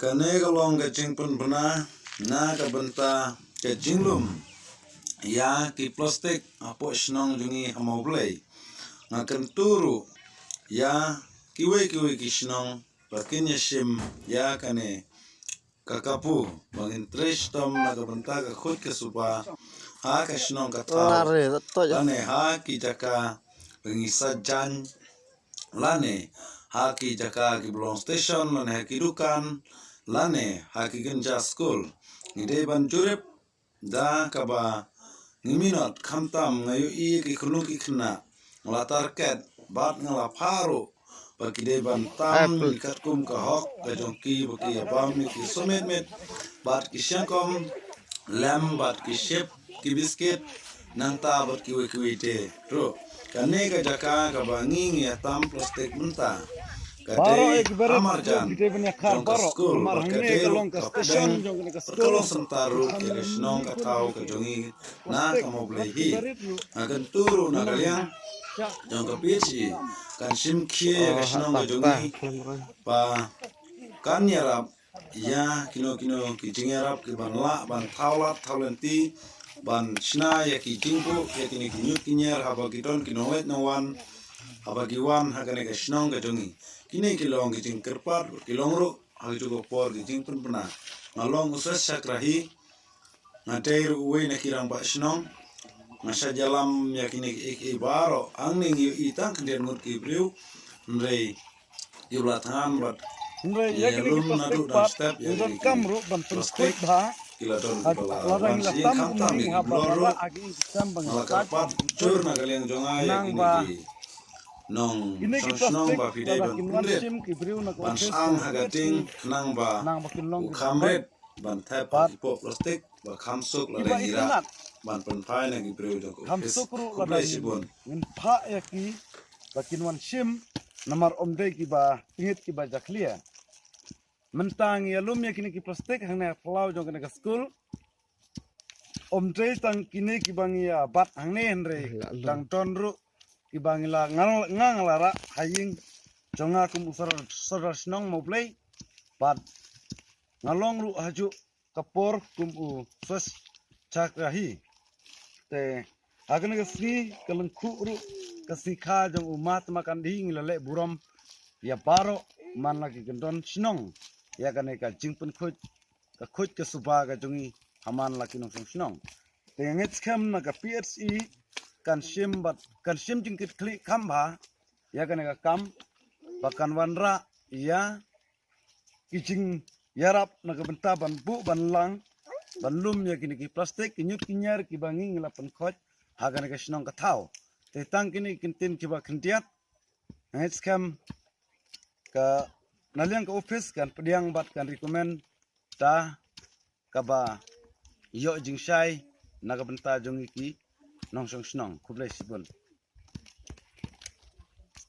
kane kalong ka jingpun puna na ka benta ka jinglum ya ki plastik apo snong jungi hamau blai ngakan turu ya kiwe ki snong pakin yashim ya kane kakapu bangin tres tom na ka benta ka khut ka supa ha ka snong ka tau lane ha ki jaka pengisa jan lane ha ki jaka ki blong station lane ha ki dukan lane ha ki genja school ngide ban jurep da kaba ngiminot khamtam ngayu I ki khunu ki khna nglatar ket bat ngala pharu bakide ban tam kat kum ka hok ka jongki baki abam ni ki somet met bat ki syankom lem bat ki shep ki biscuit nang ta bat ki we te ro kane ka jaka ka bangi ngi tam plastik menta Baro ek beret amarjan gede punya kar baro mar hangne kalong ka station jong ka kalau sentaru ke snong ka tau ka jongi na ka mo hi akan turu na kaliang jong ka pichi kan sim khie ka snong ka jongi pa kan yarap ya kino ki jingarap ki ban la ban thaulenti ban sna ya ki jingpu ya kini ki nyut kinyer haba ki don kinowet no wan haba ki wan hakane ka snong ka jongi kini kilong ki jing kerpat kilong ru hagi juga por ki jing pun pernah ngalong usas sakrahi ngateir uwe na kirang ba snong masa jalam ya kini ki baro angning yu itang kendian ngut ki briu nrei iblatangan bat nre ya kini ki plastik pat don kamru ban plastik ba kila don larang la tam kumring ha ba agi sam bang pat cur na kaliang jonga ya kini nong snong ba fidei ban kundet ban sang hagating nang ba kamret ban thap po plastik ba khamsuk la ira ban penpai na gibreu joko khamsuk ru la sibon in pha ya ki bakin wan sim namar omde ki ba ingit ki ba jaklia mentang ya lum ya kini ki plastik hangna flau jong kana school omde tang kini ki bang ya bat hangne henre dang ton ru ibangila ngangalara haying jonga kum usar snong moblei pat ngalong ru haju kapor kum u sos chakrahi te agane gasni kalang khu ru kasikha jong umat makan ding lele buram ya baro man lagi gendon snong ya kane ka jingpun khut ka suba ga jongi haman laki nong snong te ngets kam na ka PHE kan sim jingkit klik kamba ya kan ka kam bakan wanra ya kijing yarap na benta ban bu ban lang ban lum ya kini ki plastik kinyut kinyar ki bangi ngelapan khoj hagan ka snong ka thau te tang kini kintin ki ba khntiat ngets kam ka naliang ka office kan pediang bat kan recommend ta ka ba yo jingshai na ka benta jongi ki nong snong kublai sibon